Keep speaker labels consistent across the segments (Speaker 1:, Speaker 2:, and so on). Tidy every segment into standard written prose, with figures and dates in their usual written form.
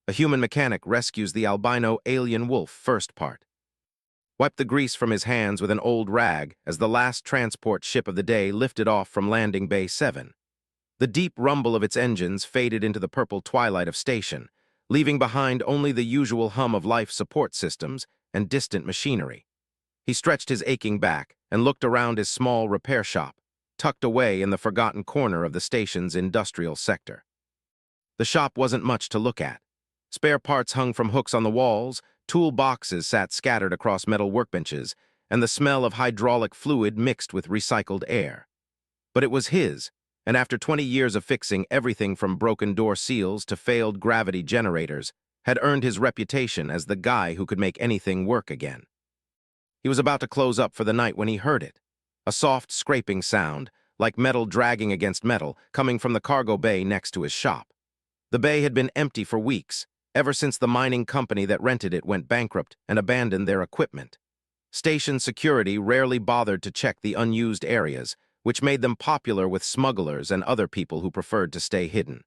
Speaker 1: A human mechanic rescues the albino alien wolf first part. Wiped the grease from his hands with an old rag as the last transport ship of the day lifted off from Landing Bay 7. The deep rumble of its engines faded into the purple twilight of station, leaving behind only the usual hum of life support systems and distant machinery. He stretched his aching back and looked around his small repair shop, tucked away in the forgotten corner of the station's industrial sector. The shop wasn't much to look at. Spare parts hung from hooks on the walls, tool boxes sat scattered across metal workbenches, and the smell of hydraulic fluid mixed with recycled air. But it was his, and after 20 years of fixing everything from broken door seals to failed gravity generators, had earned his reputation as the guy who could make anything work again. He was about to close up for the night when he heard it. A soft scraping sound, like metal dragging against metal, coming from the cargo bay next to his shop. The bay had been empty for weeks, ever since the mining company that rented it went bankrupt and abandoned their equipment. Station security rarely bothered to check the unused areas, which made them popular with smugglers and other people who preferred to stay hidden.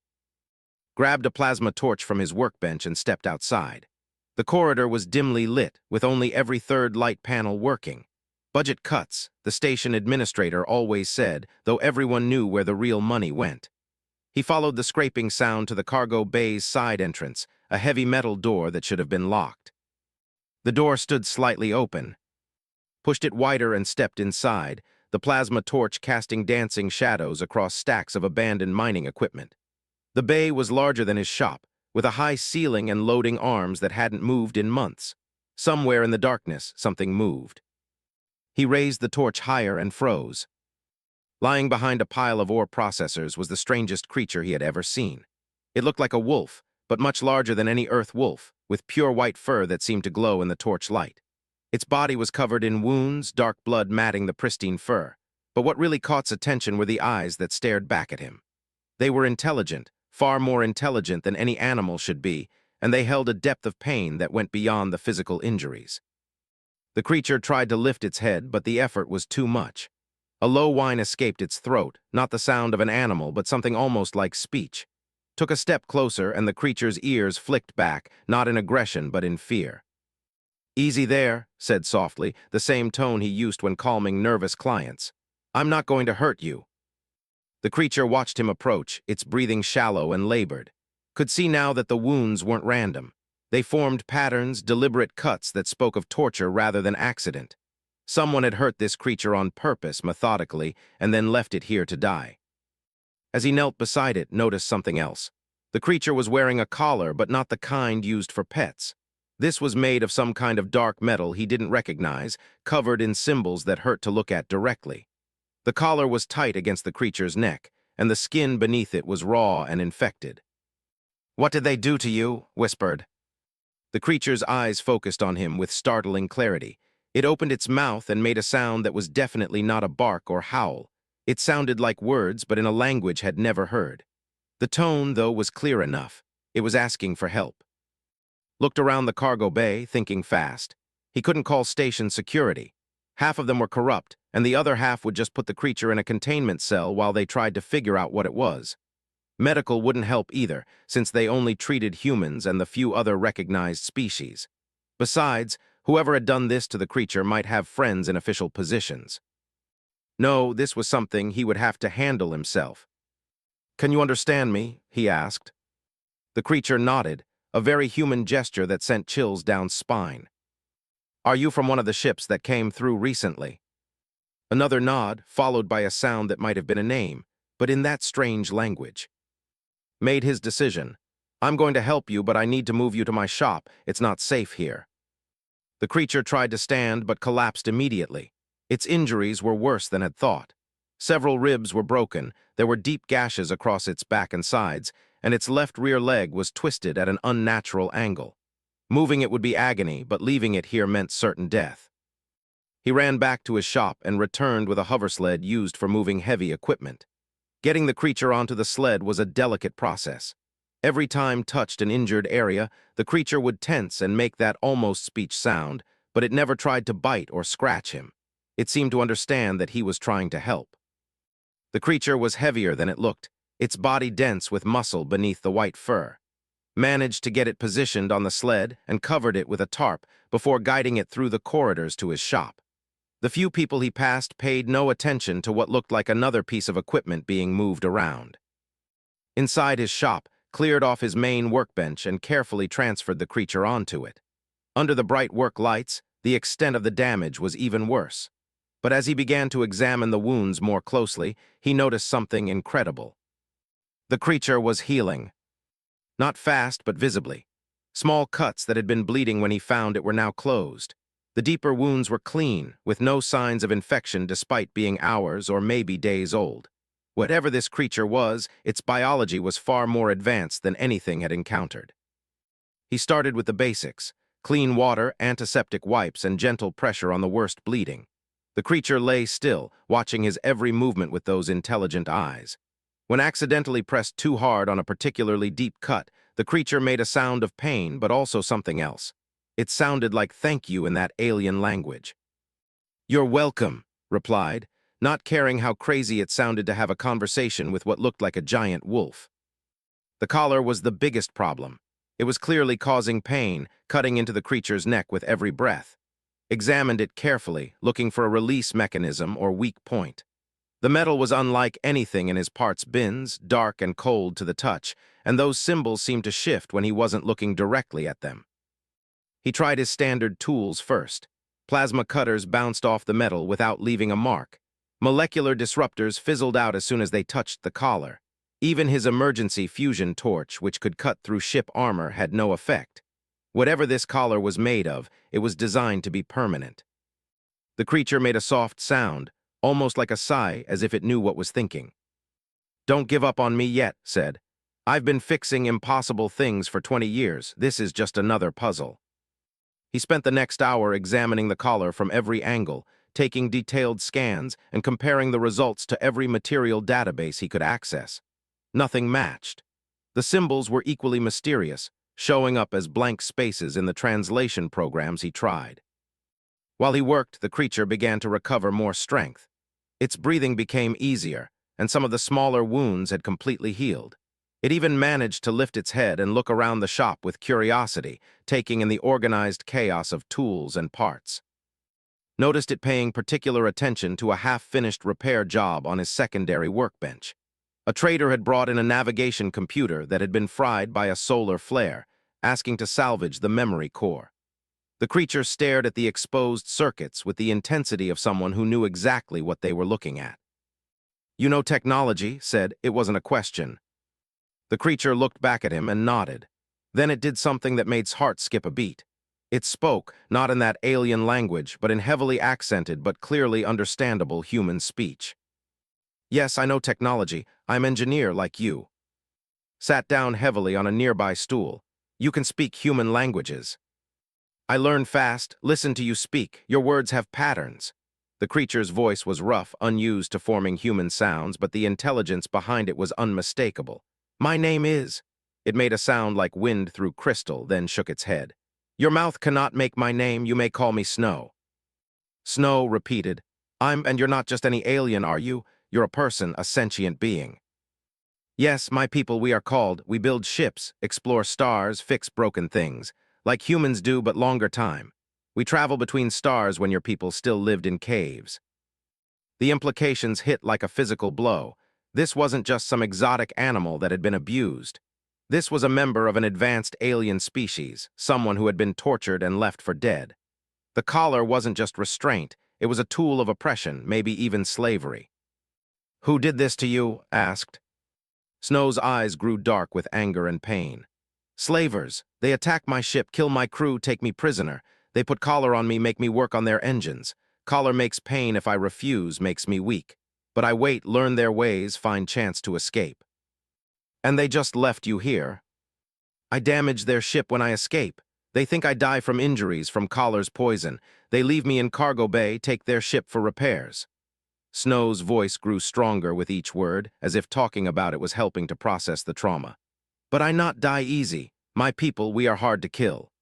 Speaker 1: Grabbed a plasma torch from his workbench and stepped outside. The corridor was dimly lit, with only every third light panel working. Budget cuts, the station administrator always said, though everyone knew where the real money went. He followed the scraping sound to the cargo bay's side entrance, a heavy metal door that should have been locked. The door stood slightly open. Pushed it wider and stepped inside, the plasma torch casting dancing shadows across stacks of abandoned mining equipment. The bay was larger than his shop, with a high ceiling and loading arms that hadn't moved in months. Somewhere in the darkness, something moved. He raised the torch higher and froze. Lying behind a pile of ore processors was the strangest creature he had ever seen. It looked like a wolf, but much larger than any Earth wolf, with pure white fur that seemed to glow in the torch light. Its body was covered in wounds, dark blood matting the pristine fur. But what really caught attention were the eyes that stared back at him. They were intelligent, far more intelligent than any animal should be, and they held a depth of pain that went beyond the physical injuries. The creature tried to lift its head, but the effort was too much. A low whine escaped its throat, not the sound of an animal, but something almost like speech. Took a step closer, and the creature's ears flicked back, not in aggression, but in fear. "Easy there," said softly, the same tone he used when calming nervous clients. "I'm not going to hurt you." The creature watched him approach, its breathing shallow and labored. Could see now that the wounds weren't random. They formed patterns, deliberate cuts that spoke of torture rather than accident. Someone had hurt this creature on purpose, methodically, and then left it here to die. As he knelt beside it, noticed something else. The creature was wearing a collar, but not the kind used for pets. This was made of some kind of dark metal he didn't recognize, covered in symbols that hurt to look at directly. The collar was tight against the creature's neck, and the skin beneath it was raw and infected. "What did they do to you?" whispered. The creature's eyes focused on him with startling clarity. It opened its mouth and made a sound that was definitely not a bark or howl. It sounded like words, but in a language had never heard. The tone, though, was clear enough. It was asking for help. Looked around the cargo bay, thinking fast. He couldn't call station security. Half of them were corrupt, and the other half would just put the creature in a containment cell while they tried to figure out what it was. Medical wouldn't help either, since they only treated humans and the few other recognized species. Besides, whoever had done this to the creature might have friends in official positions. No, this was something he would have to handle himself. "Can you understand me?" he asked. The creature nodded, a very human gesture that sent chills down spine. "Are you from one of the ships that came through recently?" Another nod, followed by a sound that might have been a name, but in that strange language. Made his decision. "I'm going to help you, but I need to move you to my shop. It's not safe here." The creature tried to stand, but collapsed immediately. Its injuries were worse than had thought. Several ribs were broken, there were deep gashes across its back and sides, and its left rear leg was twisted at an unnatural angle. Moving it would be agony, but leaving it here meant certain death. He ran back to his shop and returned with a hoversled used for moving heavy equipment. Getting the creature onto the sled was a delicate process. Every time touched an injured area, the creature would tense and make that almost speech sound, but it never tried to bite or scratch him. It seemed to understand that he was trying to help. The creature was heavier than it looked, its body dense with muscle beneath the white fur. managed to get it positioned on the sled and covered it with a tarp before guiding it through the corridors to his shop. The few people he passed paid no attention to what looked like another piece of equipment being moved around. Inside his shop, cleared off his main workbench and carefully transferred the creature onto it. Under the bright work lights, the extent of the damage was even worse. But as he began to examine the wounds more closely, he noticed something incredible. The creature was healing. Not fast, but visibly. Small cuts that had been bleeding when he found it were now closed. The deeper wounds were clean, with no signs of infection despite being hours or maybe days old. Whatever this creature was, its biology was far more advanced than anything had encountered. He started with the basics: clean water, antiseptic wipes, and gentle pressure on the worst bleeding. The creature lay still, watching his every movement with those intelligent eyes. When accidentally pressed too hard on a particularly deep cut, the creature made a sound of pain, but also something else. It sounded like thank you in that alien language. "You're welcome," replied, not caring how crazy it sounded to have a conversation with what looked like a giant wolf. The collar was the biggest problem. It was clearly causing pain, cutting into the creature's neck with every breath. Examined it carefully, looking for a release mechanism or weak point. The metal was unlike anything in his parts bins, dark and cold to the touch, and those symbols seemed to shift when he wasn't looking directly at them. He tried his standard tools first. Plasma cutters bounced off the metal without leaving a mark. Molecular disruptors fizzled out as soon as they touched the collar. Even his emergency fusion torch, which could cut through ship armor, had no effect. Whatever this collar was made of, it was designed to be permanent. The creature made a soft sound, almost like a sigh, as if it knew what was thinking. "Don't give up on me yet," said. "I've been fixing impossible things for 20 years. This is just another puzzle." He spent the next hour examining the collar from every angle, taking detailed scans and comparing the results to every material database he could access. Nothing matched. The symbols were equally mysterious, showing up as blank spaces in the translation programs he tried. While he worked, the creature began to recover more strength. Its breathing became easier, and some of the smaller wounds had completely healed. It even managed to lift its head and look around the shop with curiosity, taking in the organized chaos of tools and parts. Noticed it paying particular attention to a half-finished repair job on his secondary workbench. A trader had brought in a navigation computer that had been fried by a solar flare, asking to salvage the memory core. The creature stared at the exposed circuits with the intensity of someone who knew exactly what they were looking at. "You know technology," said. It wasn't a question. The creature looked back at him and nodded. Then it did something that made his heart skip a beat. It spoke, not in that alien language, but in heavily accented but clearly understandable human speech. "Yes, I know technology. I'm engineer like you." Sat down heavily on a nearby stool. "You can speak human languages." "I learn fast. Listen to you speak. Your words have patterns." The creature's voice was rough, unused to forming human sounds, but the intelligence behind it was unmistakable. "My name is—" It made a sound like wind through crystal, then shook its head. "Your mouth cannot make my name. You may call me Snow." Snow repeated. And you're not just any alien, are you? You're a person, a sentient being." "Yes, my people, we are called. We build ships, explore stars, fix broken things. Like humans do, but longer time. We travel between stars when your people still lived in caves." The implications hit like a physical blow. This wasn't just some exotic animal that had been abused. This was a member of an advanced alien species, someone who had been tortured and left for dead. The collar wasn't just restraint, it was a tool of oppression, maybe even slavery. "Who did this to you?" asked. Snow's eyes grew dark with anger and pain. "Slavers. They attack my ship, kill my crew, take me prisoner. They put collar on me, make me work on their engines. Collar makes pain. If I refuse, makes me weak. But I wait, learn their ways, find chance to escape." "And they just left you here?" "I damage their ship when I escape. They think I die from injuries, from collar's poison. They leave me in cargo bay, take their ship for repairs." Snow's voice grew stronger with each word, as if talking about it was helping to process the trauma. "But I not die easy. My people, we are hard to kill."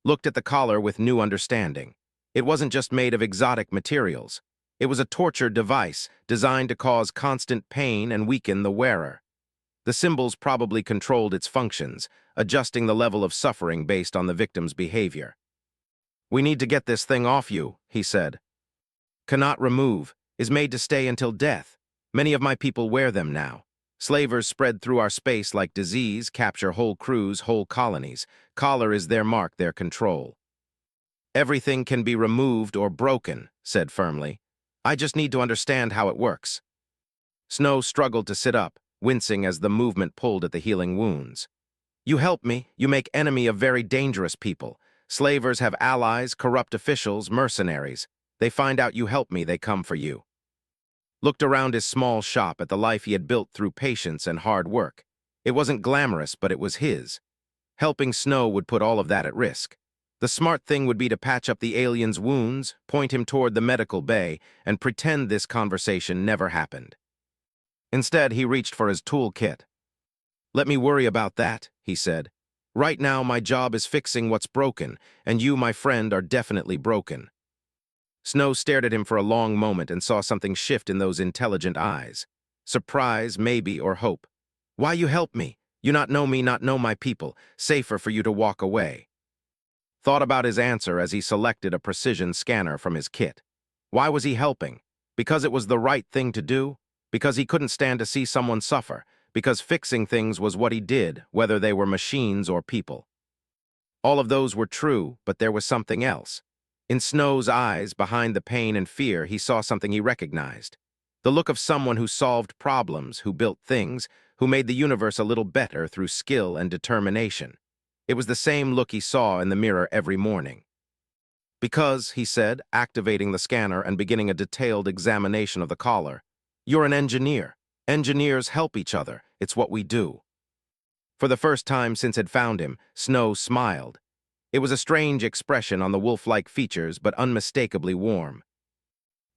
Speaker 1: Looked at the collar with new understanding. It wasn't just made of exotic materials. It was a torture device designed to cause constant pain and weaken the wearer. The symbols probably controlled its functions, adjusting the level of suffering based on the victim's behavior. "We need to get this thing off you," he said. "Cannot remove, is made to stay until death. Many of my people wear them now. Slavers spread through our space like disease, capture whole crews, whole colonies. Collar is their mark, their control." "Everything can be removed or broken," said firmly. "I just need to understand how it works." Snow struggled to sit up, wincing as the movement pulled at the healing wounds. "You help me, you make enemy of very dangerous people. Slavers have allies, corrupt officials, mercenaries. They find out you help me, they come for you." Looked around his small shop at the life he had built through patience and hard work. It wasn't glamorous, but it was his. Helping Snow would put all of that at risk. The smart thing would be to patch up the alien's wounds, point him toward the medical bay, and pretend this conversation never happened. Instead, he reached for his toolkit. "Let me worry about that," he said. "Right now, my job is fixing what's broken, and you, my friend, are definitely broken." Snow stared at him for a long moment and saw something shift in those intelligent eyes. Surprise, maybe, or hope. "Why you help me? You not know me, not know my people. Safer for you to walk away." Thought about his answer as he selected a precision scanner from his kit. Why was he helping? Because it was the right thing to do? Because he couldn't stand to see someone suffer? Because fixing things was what he did, whether they were machines or people? All of those were true, but there was something else. In Snow's eyes, behind the pain and fear, he saw something he recognized. The look of someone who solved problems, who built things, who made the universe a little better through skill and determination. It was the same look he saw in the mirror every morning. "Because," he said, activating the scanner and beginning a detailed examination of the collar, "you're an engineer. Engineers help each other. It's what we do." For the first time since it found him, Snow smiled. It was a strange expression on the wolf-like features, but unmistakably warm.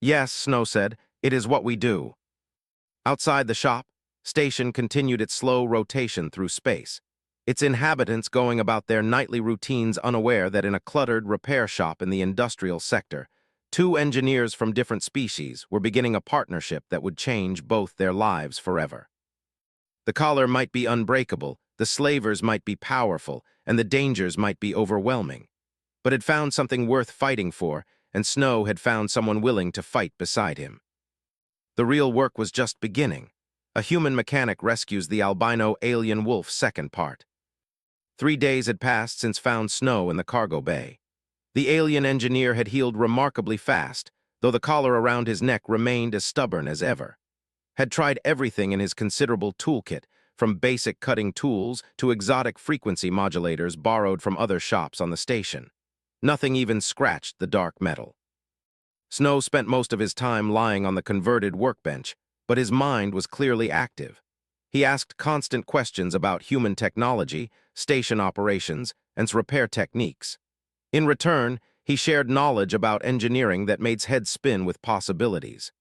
Speaker 1: "Yes," Snow said, "it is what we do." Outside the shop, station continued its slow rotation through space, its inhabitants going about their nightly routines unaware that in a cluttered repair shop in the industrial sector, two engineers from different species were beginning a partnership that would change both their lives forever. The collar might be unbreakable, the slavers might be powerful, and the dangers might be overwhelming. But it found something worth fighting for, and Snow had found someone willing to fight beside him. The real work was just beginning. A human mechanic rescues the albino alien wolf, second part. 3 days had passed since found Snow in the cargo bay. The alien engineer had healed remarkably fast, though the collar around his neck remained as stubborn as ever. Had tried everything in his considerable toolkit, from basic cutting tools to exotic frequency modulators borrowed from other shops on the station. Nothing even scratched the dark metal. Snow spent most of his time lying on the converted workbench, but his mind was clearly active. He asked constant questions about human technology, station operations, and repair techniques. In return, he shared knowledge about engineering that made his head spin with possibilities.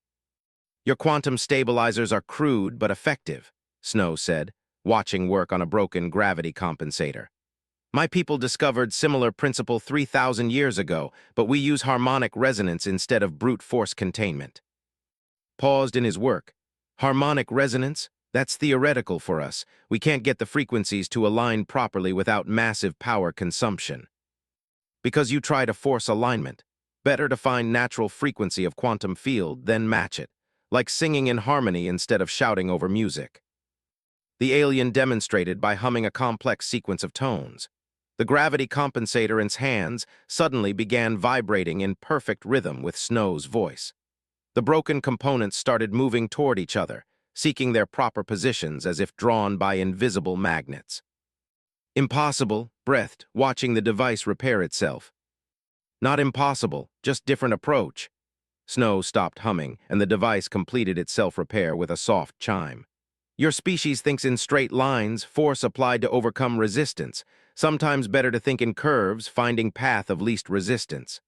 Speaker 1: "Your quantum stabilizers are crude but effective," Snow said, watching work on a broken gravity compensator. "My people discovered similar principle 3,000 years ago, but we use harmonic resonance instead of brute force containment." Paused in his work. "Harmonic resonance? That's theoretical for us. We can't get the frequencies to align properly without massive power consumption." "Because you try to force alignment. Better to find natural frequency of quantum field, then match it. Like singing in harmony instead of shouting over music." The alien demonstrated by humming a complex sequence of tones. The gravity compensator in his hands suddenly began vibrating in perfect rhythm with Snow's voice. The broken components started moving toward each other, seeking their proper positions as if drawn by invisible magnets. "Impossible," breathed, watching the device repair itself. "Not impossible, just different approach." Snow stopped humming, and the device completed its self-repair with a soft chime. "Your species thinks in straight lines, force applied to overcome resistance. Sometimes better to think in curves, finding path of least resistance."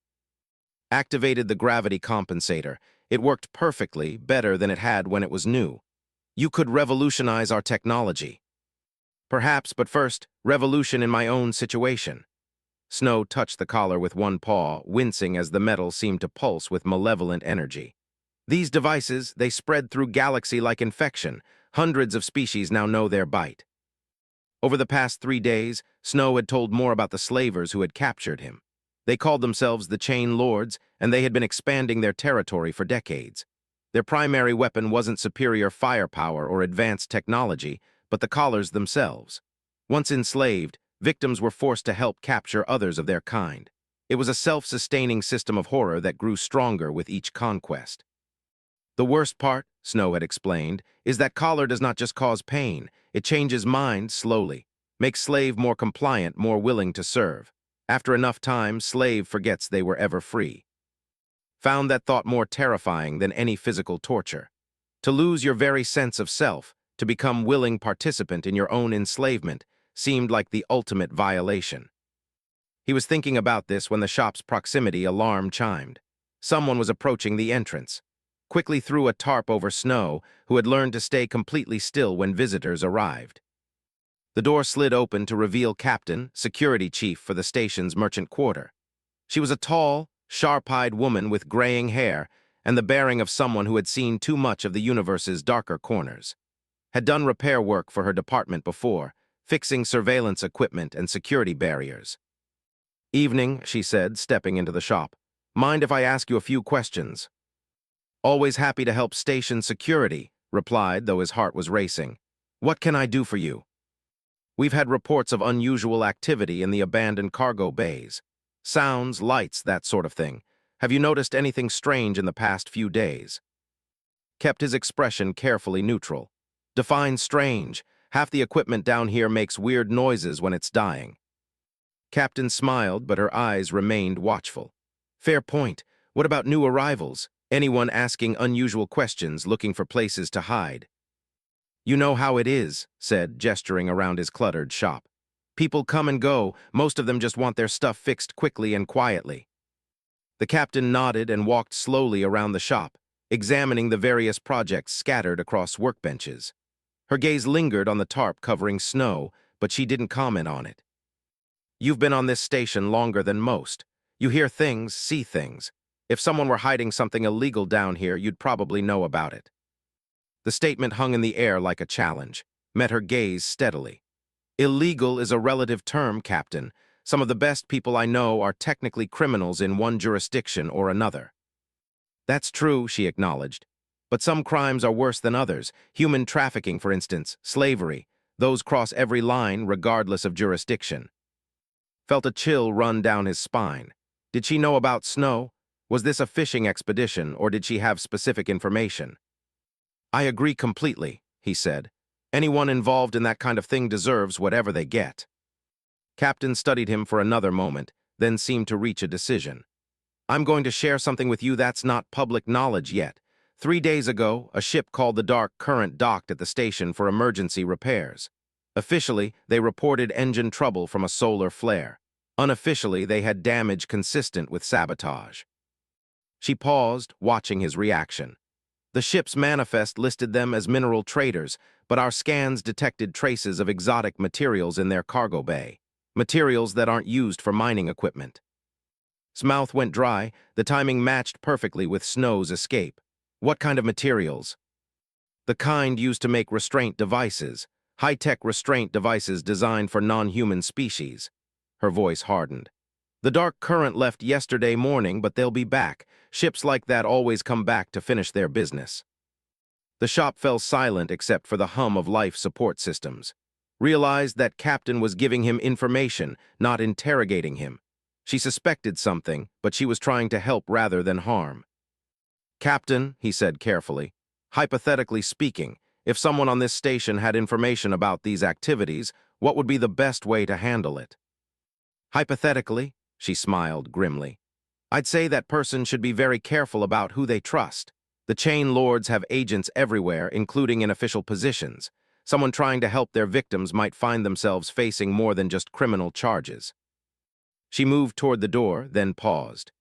Speaker 1: Activated the gravity compensator. It worked perfectly, better than it had when it was new. "You could revolutionize our technology." "Perhaps, but first, revolution in my own situation." Snow touched the collar with one paw, wincing as the metal seemed to pulse with malevolent energy. "These devices, they spread through galaxy like infection, Hundreds of species now know their bite. Over the past 3 days, Snow had told more about the slavers who had captured him. They called themselves the Chain Lords, and they had been expanding their territory for decades. Their primary weapon wasn't superior firepower or advanced technology, but the collars themselves. Once enslaved, victims were forced to help capture others of their kind. It was a self-sustaining system of horror that grew stronger with each conquest. The worst part, Snow had explained, is that collar does not just cause pain, it changes mind slowly, makes slave more compliant, more willing to serve. After enough time, slave forgets they were ever free. Found that thought more terrifying than any physical torture. To lose your very sense of self, to become willing participant in your own enslavement, seemed like the ultimate violation. He was thinking about this when the shop's proximity alarm chimed. Someone was approaching the entrance. Quickly threw a tarp over Snow, who had learned to stay completely still when visitors arrived. The door slid open to reveal Captain, security chief for the station's merchant quarter. She was a tall, sharp-eyed woman with graying hair and the bearing of someone who had seen too much of the universe's darker corners. Had done repair work for her department before, fixing surveillance equipment and security barriers. "Evening," she said, stepping into the shop. "Mind if I ask you a few questions?" "Always happy to help station security," replied, though his heart was racing. "What can I do for you?" "We've had reports of unusual activity in the abandoned cargo bays. Sounds, lights, that sort of thing. Have you noticed anything strange in the past few days?" Kept his expression carefully neutral. "Define strange. Half the equipment down here makes weird noises when it's dying." Captain smiled, but her eyes remained watchful. "Fair point. What about new arrivals? Anyone asking unusual questions, looking for places to hide?" "You know how it is," said, gesturing around his cluttered shop. "People come and go, most of them just want their stuff fixed quickly and quietly." The captain nodded and walked slowly around the shop, examining the various projects scattered across workbenches. Her gaze lingered on the tarp covering Snow, but she didn't comment on it. "You've been on this station longer than most. You hear things, see things. If someone were hiding something illegal down here, you'd probably know about it." The statement hung in the air like a challenge, met her gaze steadily. "Illegal is a relative term, Captain. Some of the best people I know are technically criminals in one jurisdiction or another." "That's true," she acknowledged. "But some crimes are worse than others. Human trafficking, for instance, slavery. Those cross every line, regardless of jurisdiction." Felt a chill run down his spine. Did she know about Snow? Was this a fishing expedition, or did she have specific information? "I agree completely," he said. "Anyone involved in that kind of thing deserves whatever they get." Captain studied him for another moment, then seemed to reach a decision. "I'm going to share something with you that's not public knowledge yet. 3 days ago, a ship called the Dark Current docked at the station for emergency repairs. Officially, they reported engine trouble from a solar flare. Unofficially, they had damage consistent with sabotage." She paused, watching his reaction. "The ship's manifest listed them as mineral traders, but our scans detected traces of exotic materials in their cargo bay. Materials that aren't used for mining equipment." His mouth went dry. The timing matched perfectly with Snow's escape. "What kind of materials?" "The kind used to make restraint devices. High-tech restraint devices designed for non-human species." Her voice hardened. "The Dark Current left yesterday morning, but they'll be back. Ships like that always come back to finish their business." The shop fell silent except for the hum of life support systems. Realized that Captain was giving him information, not interrogating him. She suspected something, but she was trying to help rather than harm. "Captain," he said carefully, "hypothetically speaking, if someone on this station had information about these activities, what would be the best way to handle it?" "Hypothetically," she smiled grimly, "I'd say that person should be very careful about who they trust. The chain lords have agents everywhere, including in official positions. Someone trying to help their victims might find themselves facing more than just criminal charges." She moved toward the door, then paused.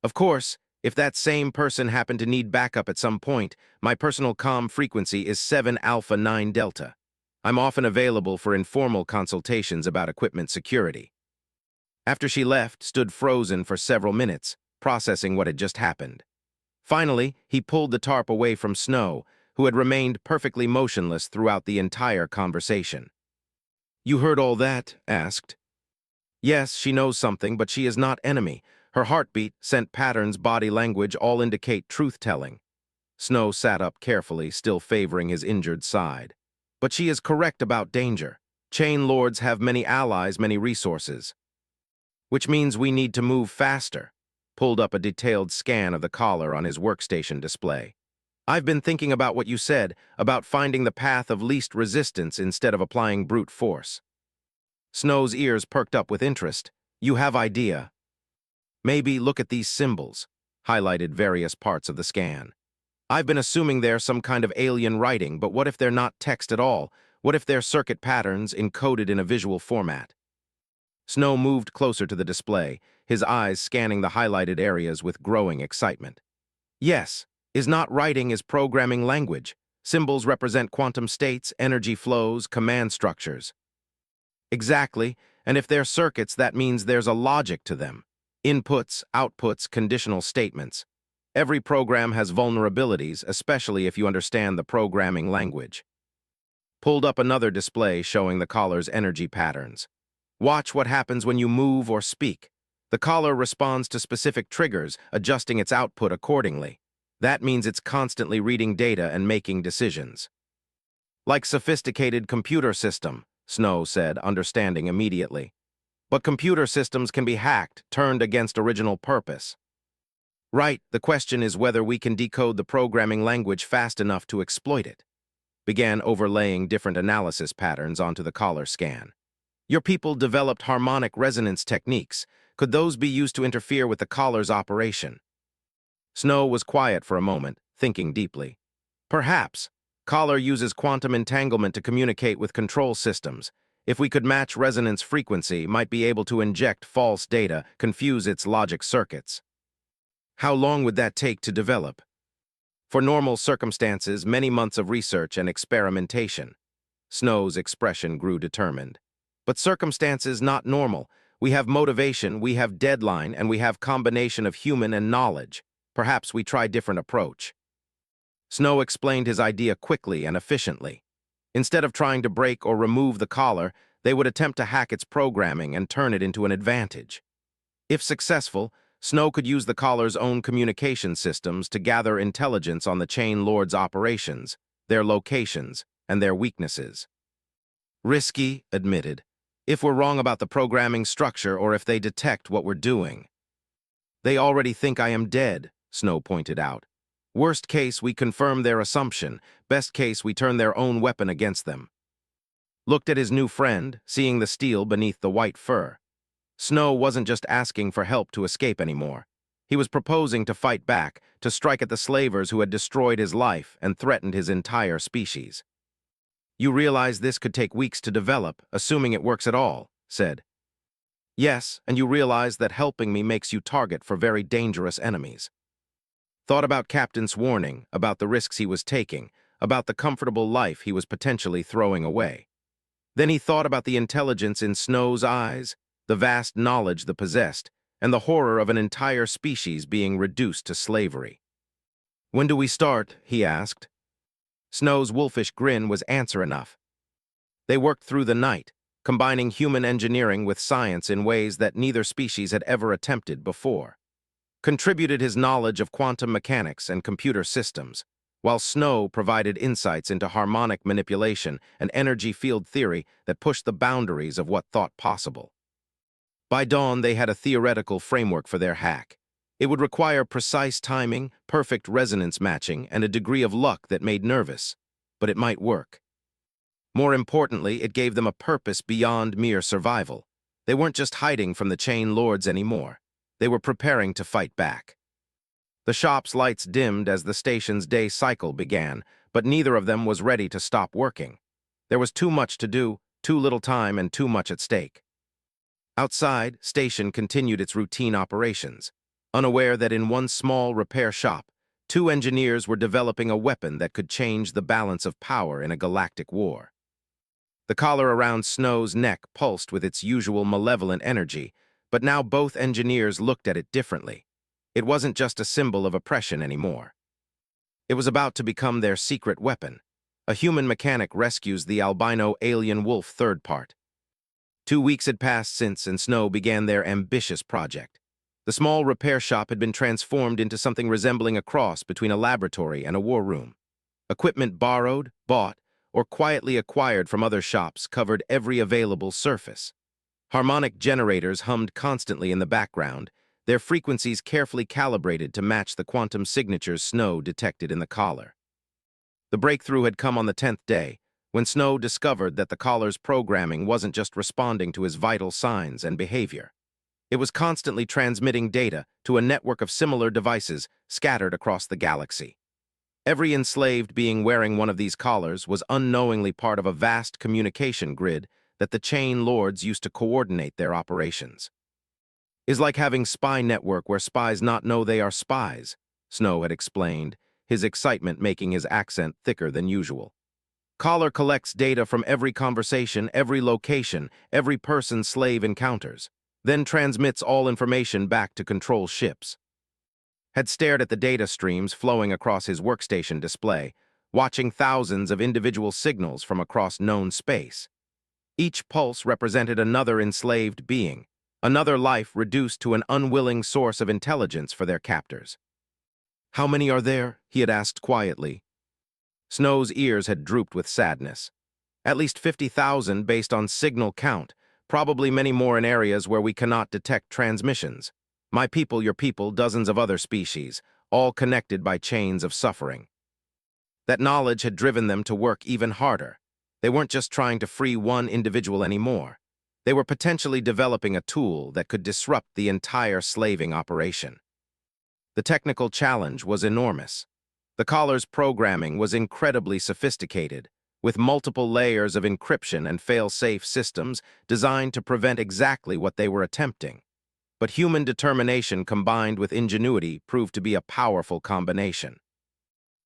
Speaker 1: "Of course, if that same person happened to need backup at some point, my personal comm frequency is 7 Alpha 9 Delta. I'm often available for informal consultations about equipment security." After she left, stood frozen for several minutes, processing what had just happened. Finally, he pulled the tarp away from Snow, who had remained perfectly motionless throughout the entire conversation. "You heard all that?" asked. "Yes, she knows something, but she is not enemy. Her heartbeat, scent patterns, body language all indicate truth-telling." Snow sat up carefully, still favoring his injured side. "But she is correct about danger. Chain lords have many allies, many resources. Which means we need to move faster." Pulled up a detailed scan of the collar on his workstation display. "I've been thinking about what you said, about finding the path of least resistance instead of applying brute force." Snow's ears perked up with interest. "You have idea?" "Maybe look at these symbols," highlighted various parts of the scan. "I've been assuming they're some kind of alien writing, but what if they're not text at all? What if they're circuit patterns encoded in a visual format?" Snow moved closer to the display, his eyes scanning the highlighted areas with growing excitement. "Yes, is not writing is programming language. Symbols represent quantum states, energy flows, command structures." "Exactly, and if they're circuits, that means there's a logic to them. Inputs, outputs, conditional statements. Every program has vulnerabilities, especially if you understand the programming language." Pulled up another display showing the collar's energy patterns. "Watch what happens when you move or speak. The collar responds to specific triggers, adjusting its output accordingly. That means it's constantly reading data and making decisions." "Like sophisticated computer system," Snow said, understanding immediately. "But computer systems can be hacked, turned against original purpose." "Right, the question is whether we can decode the programming language fast enough to exploit it." Began overlaying different analysis patterns onto the collar scan. "Your people developed harmonic resonance techniques. Could those be used to interfere with the collar's operation?" Snow was quiet for a moment, thinking deeply. "Perhaps. Collar uses quantum entanglement to communicate with control systems. If we could match resonance frequency, might be able to inject false data, confuse its logic circuits." "How long would that take to develop?" "For normal circumstances, many months of research and experimentation." Snow's expression grew determined. "But circumstances not normal. We have motivation, we have deadline, and we have combination of human and knowledge. Perhaps we try different approach." Snow explained his idea quickly and efficiently. Instead of trying to break or remove the collar, they would attempt to hack its programming and turn it into an advantage. If successful, Snow could use the collar's own communication systems to gather intelligence on the Chain Lord's operations, their locations, and their weaknesses. "Risky," admitted, "if we're wrong about the programming structure or if they detect what we're doing." "They already think I am dead," Snow pointed out. "Worst case, we confirm their assumption. Best case, we turn their own weapon against them." Looked at his new friend, seeing the steel beneath the white fur. Snow wasn't just asking for help to escape anymore. He was proposing to fight back, to strike at the slavers who had destroyed his life and threatened his entire species. "You realize this could take weeks to develop, assuming it works at all," said. "Yes, and you realize that helping me makes you target for very dangerous enemies." Thought about Captain's warning, about the risks he was taking, about the comfortable life he was potentially throwing away. Then he thought about the intelligence in Snow's eyes, the vast knowledge the possessed, and the horror of an entire species being reduced to slavery. "When do we start?" he asked. Snow's wolfish grin was answer enough. They worked through the night, combining human engineering with science in ways that neither species had ever attempted before. Contributed his knowledge of quantum mechanics and computer systems, while Snow provided insights into harmonic manipulation and energy field theory that pushed the boundaries of what thought possible. By dawn, they had a theoretical framework for their hack. It would require precise timing, perfect resonance matching, and a degree of luck that made nervous, but it might work. More importantly, it gave them a purpose beyond mere survival. They weren't just hiding from the Chain Lords anymore. They were preparing to fight back. The shop's lights dimmed as the station's day cycle began, but neither of them was ready to stop working. There was too much to do, too little time, and too much at stake. Outside, Station continued its routine operations, unaware that in one small repair shop, two engineers were developing a weapon that could change the balance of power in a galactic war. The collar around Snow's neck pulsed with its usual malevolent energy, but now both engineers looked at it differently. It wasn't just a symbol of oppression anymore. It was about to become their secret weapon. A human mechanic rescues the albino alien wolf third part. 2 weeks had passed since, and Snow began their ambitious project. The small repair shop had been transformed into something resembling a cross between a laboratory and a war room. Equipment borrowed, bought, or quietly acquired from other shops covered every available surface. Harmonic generators hummed constantly in the background, their frequencies carefully calibrated to match the quantum signatures Snow detected in the collar. The breakthrough had come on the 10th day, when Snow discovered that the collar's programming wasn't just responding to his vital signs and behavior. It was constantly transmitting data to a network of similar devices scattered across the galaxy. Every enslaved being wearing one of these collars was unknowingly part of a vast communication grid that the chain lords used to coordinate their operations. It's like having spy network where spies not know they are spies, Snow had explained, his excitement making his accent thicker than usual. Collar collects data from every conversation, every location, every person slave encounters, then transmits all information back to control ships. Had stared at the data streams flowing across his workstation display, watching thousands of individual signals from across known space. Each pulse represented another enslaved being, another life reduced to an unwilling source of intelligence for their captors. "How many are there?" he had asked quietly. Snow's ears had drooped with sadness. At least 50,000 based on signal count, probably many more in areas where we cannot detect transmissions. My people, your people, dozens of other species, all connected by chains of suffering. That knowledge had driven them to work even harder. They weren't just trying to free one individual anymore. They were potentially developing a tool that could disrupt the entire slaving operation. The technical challenge was enormous. The collar's programming was incredibly sophisticated, with multiple layers of encryption and fail-safe systems designed to prevent exactly what they were attempting. But human determination combined with ingenuity proved to be a powerful combination.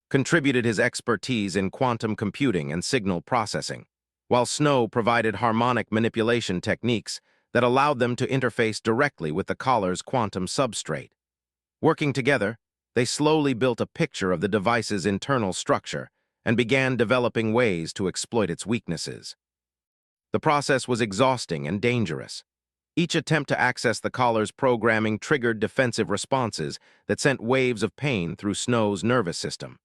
Speaker 1: Contributed his expertise in quantum computing and signal processing, while Snow provided harmonic manipulation techniques that allowed them to interface directly with the collar's quantum substrate. Working together, they slowly built a picture of the device's internal structure and began developing ways to exploit its weaknesses. The process was exhausting and dangerous. Each attempt to access the collar's programming triggered defensive responses that sent waves of pain through Snow's nervous system.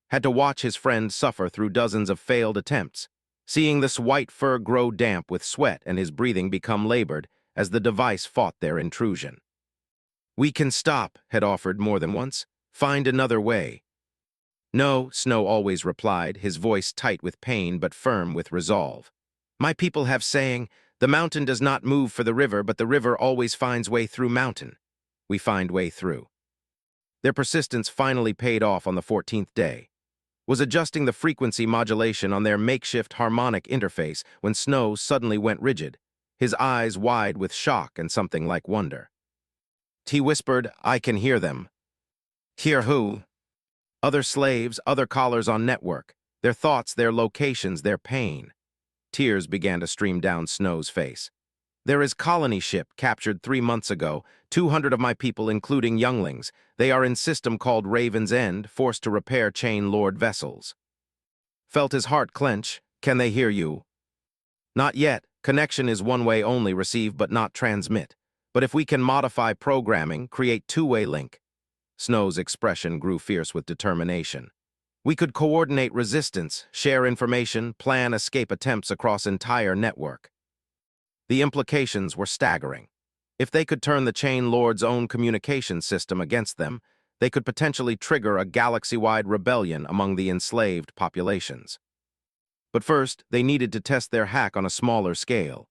Speaker 1: Had to watch his friend suffer through dozens of failed attempts, seeing this white fur grow damp with sweat and his breathing become labored as the device fought their intrusion. "We can stop," had offered more than once. "Find another way." "No," Snow always replied, his voice tight with pain but firm with resolve. "My people have saying, the mountain does not move for the river, but the river always finds way through mountain. We find way through." Their persistence finally paid off on the 14th day. Was adjusting the frequency modulation on their makeshift harmonic interface when Snow suddenly went rigid, his eyes wide with shock and something like wonder. He whispered, "I can hear them." "Hear who?" "Other slaves, other collars on network. Their thoughts, their locations, their pain." Tears began to stream down Snow's face. "There is colony ship captured 3 months ago, 200 of my people including younglings. They are in system called Raven's End, forced to repair chain lord vessels." Felt his heart clench. "Can they hear you?" "Not yet. Connection is one way only, receive but not transmit. But if we can modify programming, create two-way link." Snow's expression grew fierce with determination. "We could coordinate resistance, share information, plan escape attempts across entire network." The implications were staggering. If they could turn the Chain Lord's own communication system against them, they could potentially trigger a galaxy-wide rebellion among the enslaved populations. But first, they needed to test their hack on a smaller scale.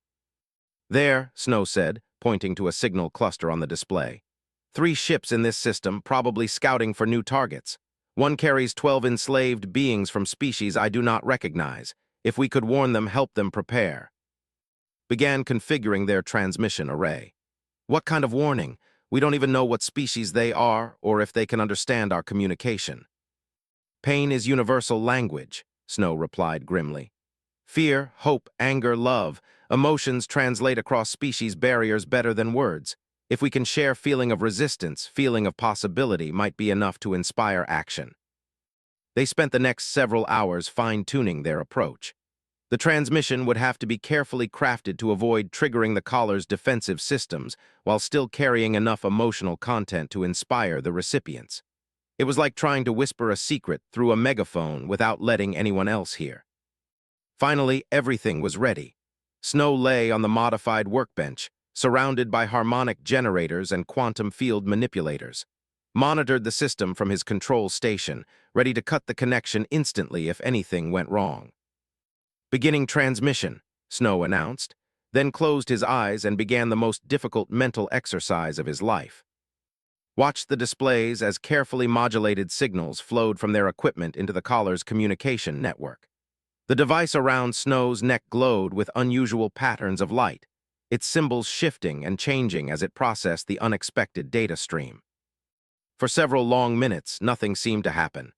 Speaker 1: "There," Snow said, pointing to a signal cluster on the display. 3 ships in this system, probably scouting for new targets. One carries 12 enslaved beings from species I do not recognize. If we could warn them, help them prepare." Began configuring their transmission array. "What kind of warning? We don't even know what species they are or if they can understand our communication." "Pain is universal language," Snow replied grimly. "Fear, hope, anger, love, emotions translate across species barriers better than words. If we can share feeling of resistance, feeling of possibility might be enough to inspire action." They spent the next several hours fine-tuning their approach. The transmission would have to be carefully crafted to avoid triggering the collar's defensive systems while still carrying enough emotional content to inspire the recipients. It was like trying to whisper a secret through a megaphone without letting anyone else hear. Finally, everything was ready. Snow lay on the modified workbench, surrounded by harmonic generators and quantum field manipulators. Monitored the system from his control station, ready to cut the connection instantly if anything went wrong. "Beginning transmission," Snow announced, then closed his eyes and began the most difficult mental exercise of his life. Watched the displays as carefully modulated signals flowed from their equipment into the collar's communication network. The device around Snow's neck glowed with unusual patterns of light, its symbols shifting and changing as it processed the unexpected data stream. For several long minutes, nothing seemed to happen.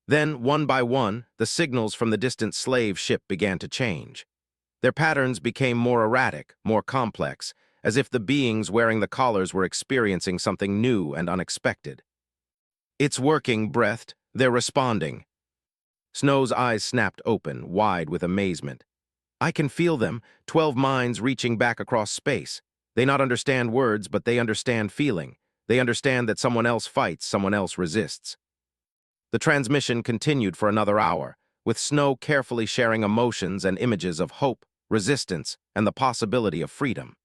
Speaker 1: Then, one by one, the signals from the distant slave ship began to change. Their patterns became more erratic, more complex, as if the beings wearing the collars were experiencing something new and unexpected. "It's working," breathed. "They're responding." Snow's eyes snapped open, wide with amazement. "I can feel them, 12 minds reaching back across space. They not understand words, but they understand feeling. They understand that someone else fights, someone else resists." The transmission continued for another hour, with Snow carefully sharing emotions and images of hope, resistance, and the possibility of freedom.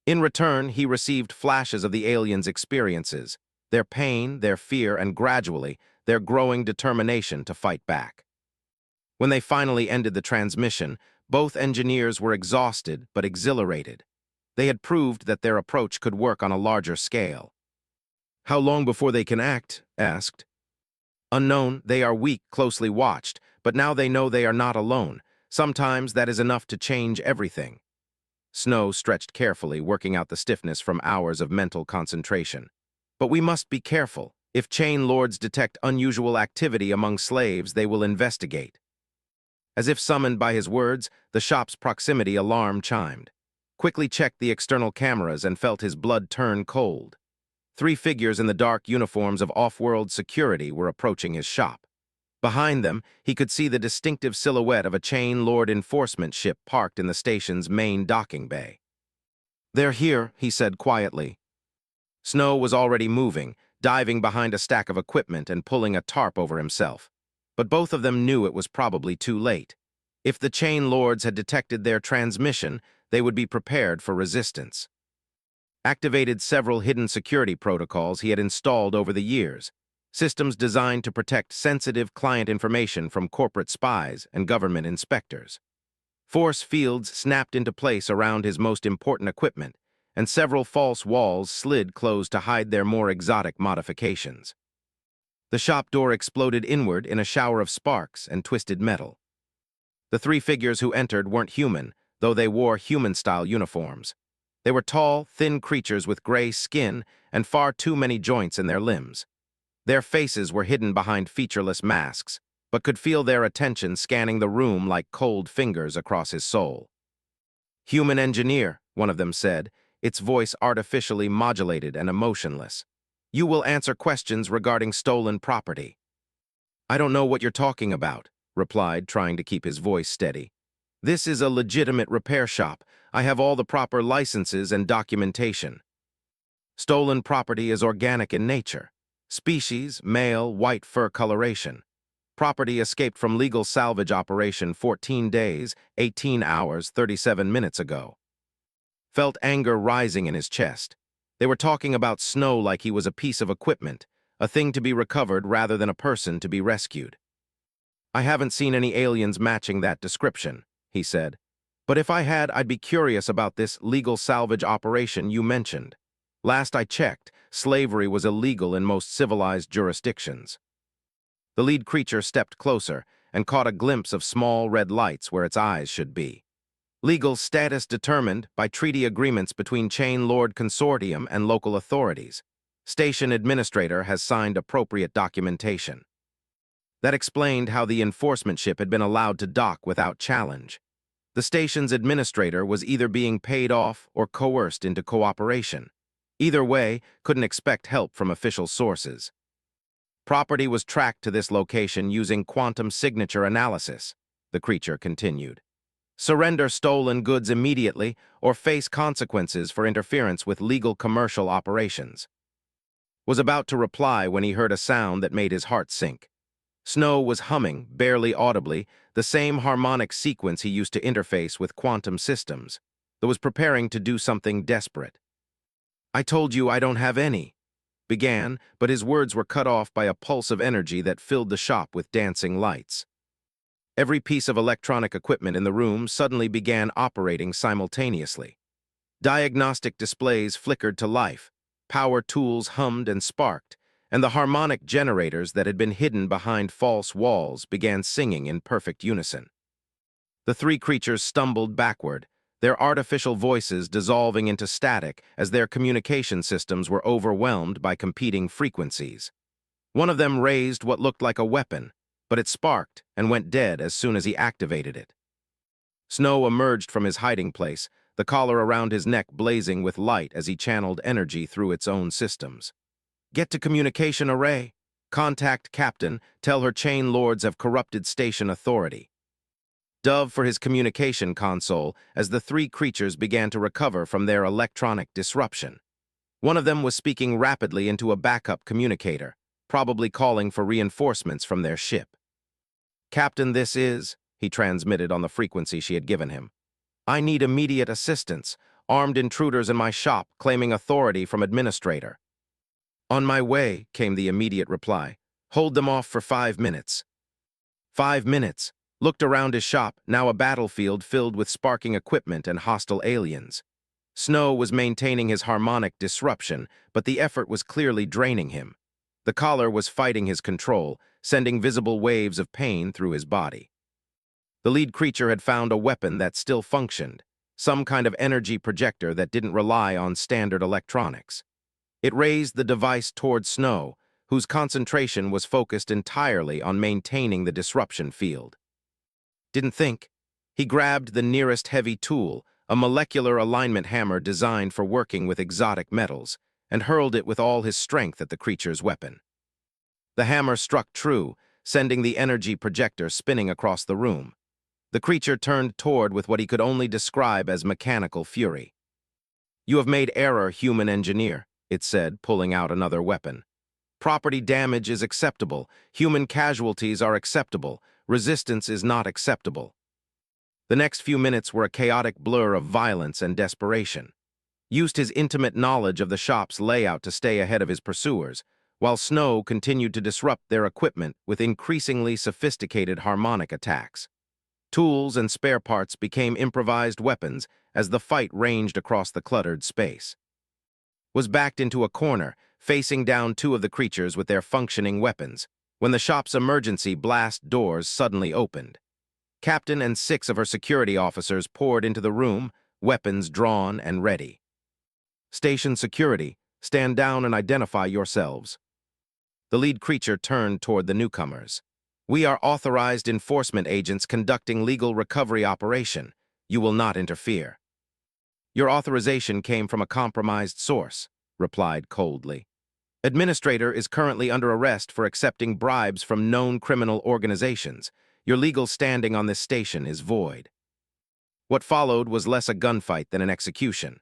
Speaker 1: In return, he received flashes of the aliens' experiences, their pain, their fear, and gradually, their growing determination to fight back. When they finally ended the transmission, both engineers were exhausted but exhilarated. They had proved that their approach could work on a larger scale. "How long before they can act?" asked. "Unknown, they are weak, closely watched, but now they know they are not alone. Sometimes that is enough to change everything." Snow stretched carefully, working out the stiffness from hours of mental concentration. "But we must be careful. If chain lords detect unusual activity among slaves, they will investigate." As if summoned by his words, the shop's proximity alarm chimed. Quickly checked the external cameras and felt his blood turn cold. 3 figures in the dark uniforms of off-world security were approaching his shop. Behind them, he could see the distinctive silhouette of a chain lord enforcement ship parked in the station's main docking bay. "They're here," he said quietly. Snow was already moving, diving behind a stack of equipment and pulling a tarp over himself. But both of them knew it was probably too late. If the chain lords had detected their transmission, they would be prepared for resistance. Activated several hidden security protocols he had installed over the years, systems designed to protect sensitive client information from corporate spies and government inspectors. Force fields snapped into place around his most important equipment, and several false walls slid closed to hide their more exotic modifications. The shop door exploded inward in a shower of sparks and twisted metal. The 3 figures who entered weren't human, though they wore human-style uniforms. They were tall, thin creatures with gray skin and far too many joints in their limbs. Their faces were hidden behind featureless masks, but could feel their attention scanning the room like cold fingers across his soul. "Human engineer," one of them said, its voice artificially modulated and emotionless. "You will answer questions regarding stolen property." "I don't know what you're talking about," replied, trying to keep his voice steady. "This is a legitimate repair shop. I have all the proper licenses and documentation." "Stolen property is organic in nature. Species, male, white fur coloration. Property escaped from legal salvage operation 14 days, 18 hours, 37 minutes ago." Felt anger rising in his chest. They were talking about Snow like he was a piece of equipment, a thing to be recovered rather than a person to be rescued. "I haven't seen any aliens matching that description," he said. "But if I had, I'd be curious about this legal salvage operation you mentioned. Last I checked, slavery was illegal in most civilized jurisdictions." The lead creature stepped closer and caught a glimpse of small red lights where its eyes should be. "Legal status determined by treaty agreements between Chain Lord Consortium and local authorities. Station administrator has signed appropriate documentation." That explained how the enforcement ship had been allowed to dock without challenge. The station's administrator was either being paid off or coerced into cooperation. Either way, couldn't expect help from official sources. Property was tracked to this location using quantum signature analysis, the creature continued. Surrender stolen goods immediately or face consequences for interference with legal commercial operations. Was about to reply when he heard a sound that made his heart sink. Snow was humming, barely audibly, the same harmonic sequence he used to interface with quantum systems, that was preparing to do something desperate. "I told you I don't have any," began, but his words were cut off by a pulse of energy that filled the shop with dancing lights. Every piece of electronic equipment in the room suddenly began operating simultaneously. Diagnostic displays flickered to life, power tools hummed and sparked, and the harmonic generators that had been hidden behind false walls began singing in perfect unison. The three creatures stumbled backward, their artificial voices dissolving into static as their communication systems were overwhelmed by competing frequencies. One of them raised what looked like a weapon, but it sparked and went dead as soon as he activated it. Snow emerged from his hiding place, the collar around his neck blazing with light as he channeled energy through its own systems. "Get to communication array. Contact Captain. Tell her chain lords have corrupted station authority." Dove for his communication console as the three creatures began to recover from their electronic disruption. One of them was speaking rapidly into a backup communicator, probably calling for reinforcements from their ship. "Captain, this is," he transmitted on the frequency she had given him. "I need immediate assistance. Armed intruders in my shop claiming authority from administrator." "On my way," came the immediate reply. "Hold them off for 5 minutes." 5 minutes. Looked around his shop, now a battlefield filled with sparking equipment and hostile aliens. Snow was maintaining his harmonic disruption, but the effort was clearly draining him. The collar was fighting his control, sending visible waves of pain through his body. The lead creature had found a weapon that still functioned, some kind of energy projector that didn't rely on standard electronics. It raised the device toward Snow, whose concentration was focused entirely on maintaining the disruption field. Didn't think. He grabbed the nearest heavy tool, a molecular alignment hammer designed for working with exotic metals, and hurled it with all his strength at the creature's weapon. The hammer struck true, sending the energy projector spinning across the room. The creature turned toward with what he could only describe as mechanical fury. "You have made error, human engineer," it said, pulling out another weapon. "Property damage is acceptable. Human casualties are acceptable. Resistance is not acceptable." The next few minutes were a chaotic blur of violence and desperation. Used his intimate knowledge of the shop's layout to stay ahead of his pursuers, while Snow continued to disrupt their equipment with increasingly sophisticated harmonic attacks. Tools and spare parts became improvised weapons as the fight ranged across the cluttered space. Was backed into a corner, facing down two of the creatures with their functioning weapons, when the shop's emergency blast doors suddenly opened. Captain and 6 of her security officers poured into the room, weapons drawn and ready. "Station security, stand down and identify yourselves." The lead creature turned toward the newcomers. "We are authorized enforcement agents conducting legal recovery operation. You will not interfere." "Your authorization came from a compromised source," replied coldly. "Administrator is currently under arrest for accepting bribes from known criminal organizations. Your legal standing on this station is void." What followed was less a gunfight than an execution.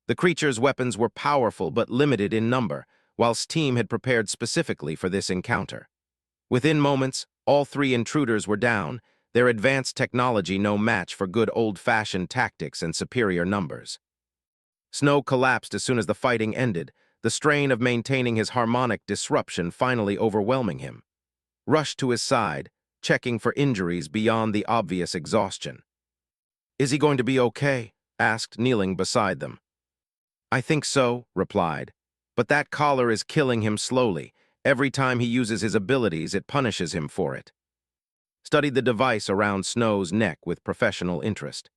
Speaker 1: The creature's weapons were powerful but limited in number, whilst team had prepared specifically for this encounter. Within moments, all 3 intruders were down, their advanced technology no match for good old-fashioned tactics and superior numbers. Snow collapsed as soon as the fighting ended, the strain of maintaining his harmonic disruption finally overwhelming him. Rushed to his side, checking for injuries beyond the obvious exhaustion. "Is he going to be okay?" asked, kneeling beside them. "I think so," replied. "But that collar is killing him slowly. Every time he uses his abilities, it punishes him for it." Studied the device around Snow's neck with professional interest.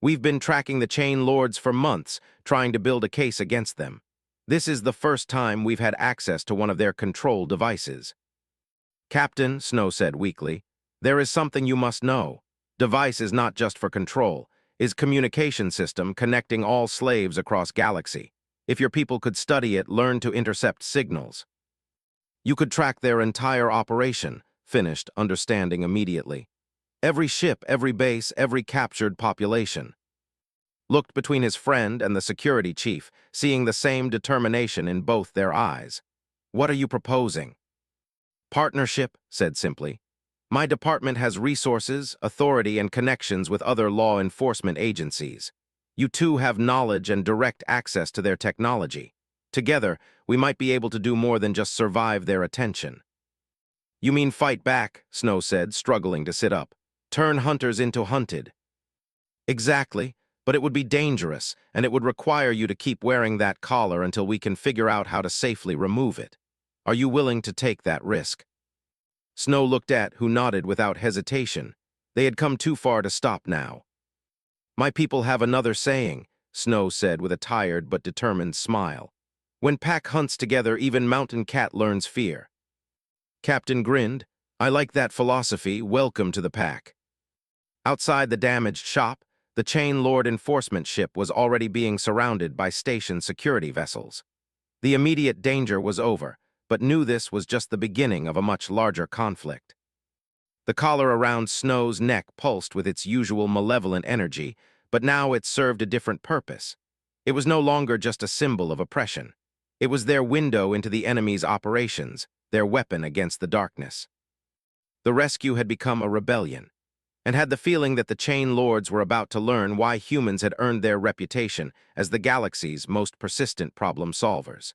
Speaker 1: "We've been tracking the chain lords for months, trying to build a case against them. This is the first time we've had access to one of their control devices." "Captain," Snow said weakly, "there is something you must know. Device is not just for control, is communication system connecting all slaves across galaxy. If your people could study it, learn to intercept signals." You could track their entire operation, finished, understanding immediately. Every ship, every base, every captured population. Looked between his friend and the security chief, seeing the same determination in both their eyes. What are you proposing? Partnership, said simply. My department has resources, authority, and connections with other law enforcement agencies. You two have knowledge and direct access to their technology. Together, we might be able to do more than just survive their attention. You mean fight back, Snow said, struggling to sit up. Turn hunters into hunted. Exactly, but it would be dangerous, and it would require you to keep wearing that collar until we can figure out how to safely remove it. Are you willing to take that risk? Snow looked at, who nodded without hesitation. They had come too far to stop now. My people have another saying, Snow said with a tired but determined smile. When pack hunts together, even mountain cat learns fear. Captain grinned. I like that philosophy. Welcome to the pack. Outside the damaged shop, the Chain Lord enforcement ship was already being surrounded by station security vessels. The immediate danger was over, but knew this was just the beginning of a much larger conflict. The collar around Snow's neck pulsed with its usual malevolent energy, but now it served a different purpose. It was no longer just a symbol of oppression. It was their window into the enemy's operations, their weapon against the darkness. The rescue had become a rebellion, and had the feeling that the Chain Lords were about to learn why humans had earned their reputation as the galaxy's most persistent problem solvers.